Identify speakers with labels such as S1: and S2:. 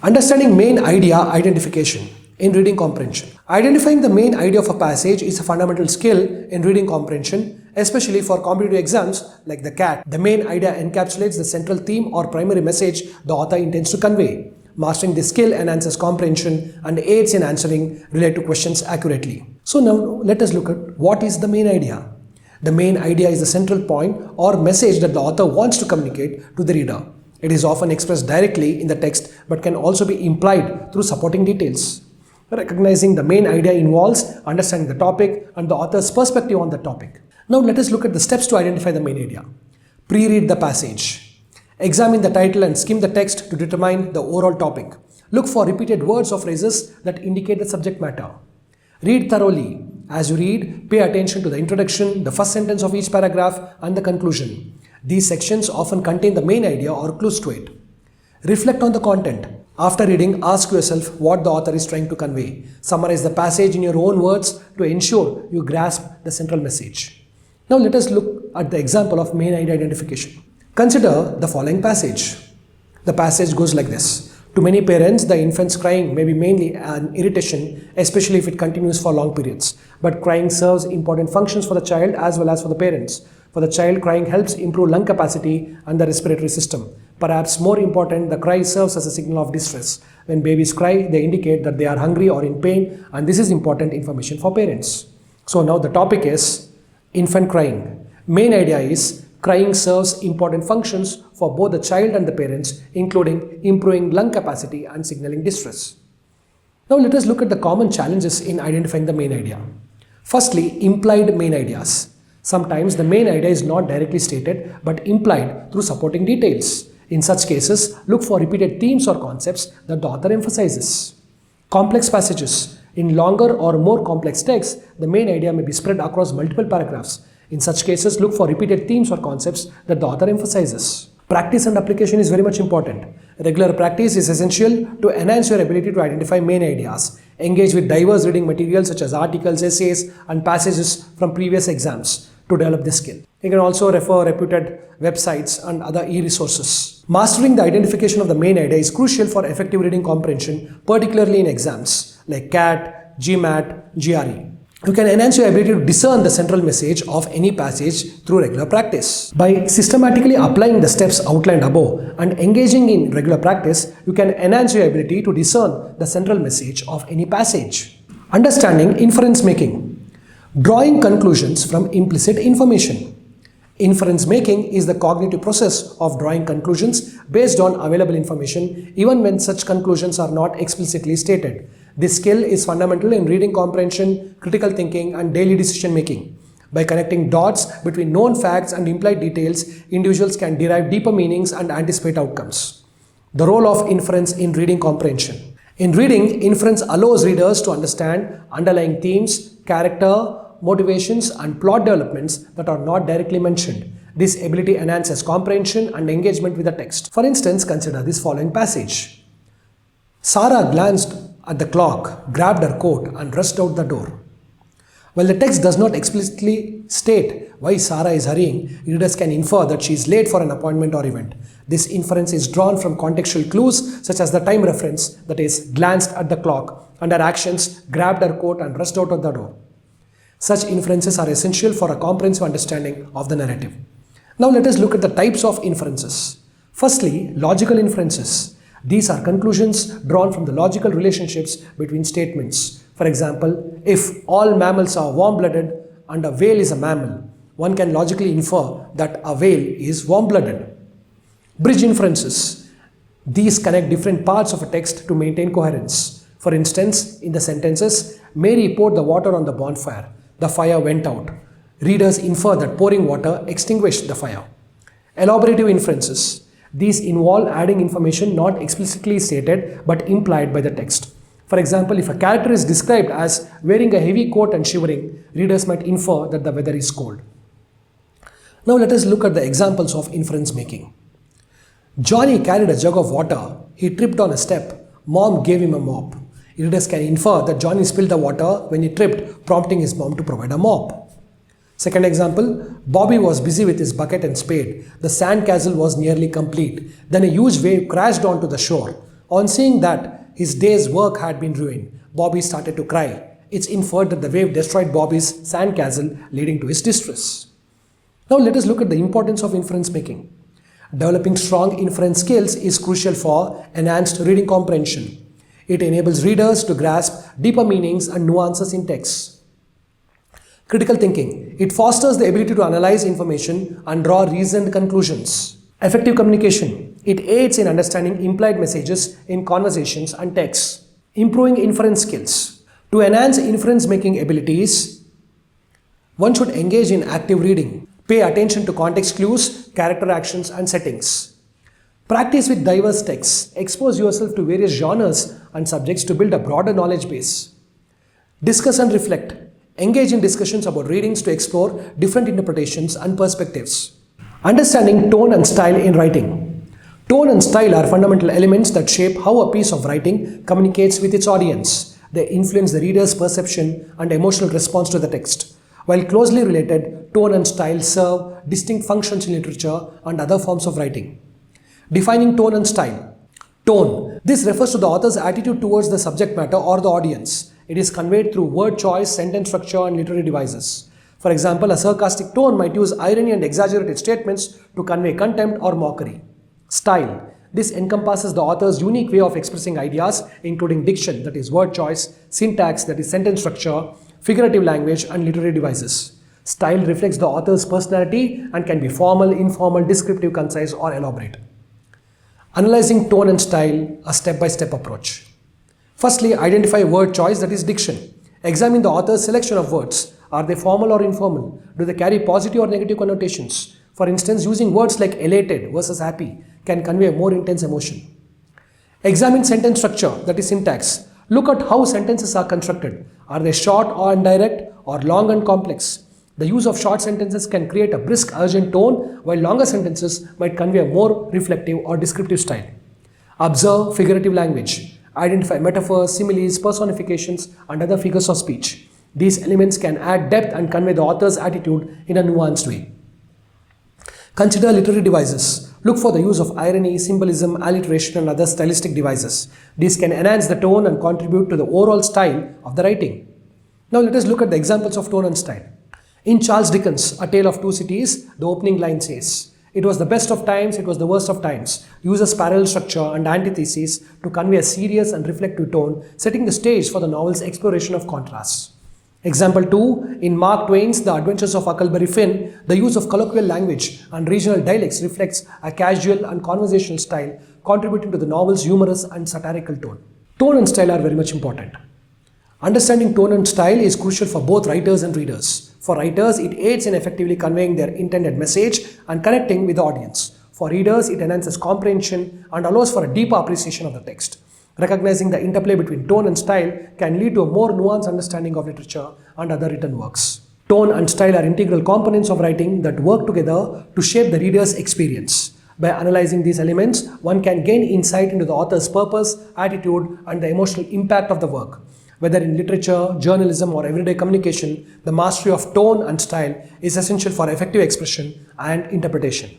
S1: Understanding main idea identification in reading comprehension. Identifying the main idea of a passage is a fundamental skill in reading comprehension, especially for competitive exams like the CAT. The main idea encapsulates the central theme or primary message the author intends to convey. Mastering this skill enhances comprehension and aids in answering related questions accurately. So now let us look at what is the main idea. The main idea is the central point or message that the author wants to communicate to the reader. It is often expressed directly in the text but can also be implied through supporting details. Recognizing the main idea involves understanding the topic and the author's perspective on the topic. Now let us look at the steps to identify the main idea. Pre-read the passage. Examine the title and skim the text to determine the overall topic. Look for repeated words or phrases that indicate the subject matter. Read thoroughly. As you read, pay attention to the introduction, the first sentence of each paragraph, and the conclusion. These sections often contain the main idea or clues to it. Reflect on the content. After reading, ask yourself what the author is trying to convey. Summarize the passage in your own words to ensure you grasp the central message. Now let us look at the example of main idea identification. Consider the following passage. The passage goes like this. To many parents, the infant's crying may be mainly an irritation, especially if it continues for long periods. But crying serves important functions for the child as well as for the parents. For the child, crying helps improve lung capacity and the respiratory system. Perhaps more important, the cry serves as a signal of distress. When babies cry, they indicate that they are hungry or in pain, and this is important information for parents. So now the topic is infant crying. Main idea is crying serves important functions for both the child and the parents, including improving lung capacity and signaling distress. Now let us look at the common challenges in identifying the main idea. Firstly, implied main ideas. Sometimes the main idea is not directly stated but implied through supporting details. In such cases, look for repeated themes or concepts that the author emphasizes. Complex passages. In longer or more complex texts, the main idea may be spread across multiple paragraphs. In such cases, look for repeated themes or concepts that the author emphasizes. Practice and application is very much important. Regular practice is essential to enhance your ability to identify main ideas. Engage with diverse reading materials such as articles, essays, and passages from previous exams to develop this skill. You can also refer reputed websites and other e-resources. Mastering the identification of the main idea is crucial for effective reading comprehension, particularly in exams like CAT, GMAT, GRE. You can enhance your ability to discern the central message of any passage through regular practice. By systematically applying the steps outlined above and engaging in regular practice, you can enhance your ability to discern the central message of any passage. Understanding inference making. Drawing conclusions from implicit information. Inference making is the cognitive process of drawing conclusions based on available information, even when such conclusions are not explicitly stated. This skill is fundamental in reading comprehension, critical thinking, and daily decision making. By connecting dots between known facts and implied details, individuals can derive deeper meanings and anticipate outcomes. The role of inference in reading comprehension. In reading, inference allows readers to understand underlying themes, character, motivations, and plot developments that are not directly mentioned. This ability enhances comprehension and engagement with the text. For instance, consider this following passage. Sarah glanced at the clock, grabbed her coat, and rushed out the door. While the text does not explicitly state why Sarah is hurrying, readers can infer that she is late for an appointment or event. This inference is drawn from contextual clues such as the time reference, that is, glanced at the clock, and her actions, grabbed her coat, and rushed out of the door. Such inferences are essential for a comprehensive understanding of the narrative. Now let us look at the types of inferences. Firstly, logical inferences. These are conclusions drawn from the logical relationships between statements. For example, if all mammals are warm-blooded and a whale is a mammal, one can logically infer that a whale is warm-blooded. Bridge inferences. These connect different parts of a text to maintain coherence. For instance, in the sentences, Mary poured the water on the bonfire. The fire went out. Readers infer that pouring water extinguished the fire. Elaborative inferences. These involve adding information not explicitly stated but implied by the text. For example, if a character is described as wearing a heavy coat and shivering, readers might infer that the weather is cold. Now let us look at the examples of inference making. Johnny carried a jug of water. He tripped on a step. Mom gave him a mop. Readers can infer that Johnny spilled the water when he tripped, prompting his mom to provide a mop. Second example, Bobby was busy with his bucket and spade. The sand castle was nearly complete. Then a huge wave crashed onto the shore. On seeing that his day's work had been ruined, Bobby started to cry. It's inferred that the wave destroyed Bobby's sandcastle, leading to his distress. Now let us look at the importance of inference making. Developing strong inference skills is crucial for enhanced reading comprehension. It enables readers to grasp deeper meanings and nuances in text. Critical thinking. It fosters the ability to analyze information and draw reasoned conclusions. Effective communication. It aids in understanding implied messages in conversations and texts. Improving inference skills. To enhance inference making abilities, one should engage in active reading. Pay attention to context clues, character actions, and settings. Practice with diverse texts. Expose yourself to various genres and subjects to build a broader knowledge base. Discuss and reflect. Engage in discussions about readings to explore different interpretations and perspectives. Understanding tone and style in writing. Tone and style are fundamental elements that shape how a piece of writing communicates with its audience. They influence the reader's perception and emotional response to the text. While closely related, tone and style serve distinct functions in literature and other forms of writing. Defining tone and style. Tone. This refers to the author's attitude towards the subject matter or the audience. It is conveyed through word choice, sentence structure, and literary devices. For example, a sarcastic tone might use irony and exaggerated statements to convey contempt or mockery. Style. This encompasses the author's unique way of expressing ideas, including diction, that is word choice, syntax, that is sentence structure, figurative language, and literary devices. Style reflects the author's personality and can be formal, informal, descriptive, concise, or elaborate. Analyzing tone and style, a step-by-step approach. Firstly, identify word choice, that is diction. Examine the author's selection of words. Are they formal or informal? Do they carry positive or negative connotations? For instance, using words like elated versus happy can convey a more intense emotion. Examine sentence structure, that is syntax. Look at how sentences are constructed. Are they short or indirect or long and complex? The use of short sentences can create a brisk, urgent tone, while longer sentences might convey a more reflective or descriptive style. Observe figurative language. Identify metaphors, similes, personifications, and other figures of speech. These elements can add depth and convey the author's attitude in a nuanced way. Consider literary devices. Look for the use of irony, symbolism, alliteration, and other stylistic devices. These can enhance the tone and contribute to the overall style of the writing. Now let us look at the examples of tone and style. In Charles Dickens' A Tale of Two Cities, the opening line says, "It was the best of times, it was the worst of times," uses parallel structure and antitheses to convey a serious and reflective tone, setting the stage for the novel's exploration of contrasts. Example 2, in Mark Twain's The Adventures of Huckleberry Finn, the use of colloquial language and regional dialects reflects a casual and conversational style, contributing to the novel's humorous and satirical tone. Tone and style are very much important. Understanding tone and style is crucial for both writers and readers. For writers, it aids in effectively conveying their intended message and connecting with the audience. For readers, it enhances comprehension and allows for a deeper appreciation of the text. Recognizing the interplay between tone and style can lead to a more nuanced understanding of literature and other written works. Tone and style are integral components of writing that work together to shape the reader's experience. By analyzing these elements, one can gain insight into the author's purpose, attitude, and the emotional impact of the work. Whether in literature, journalism, or everyday communication, the mastery of tone and style is essential for effective expression and interpretation.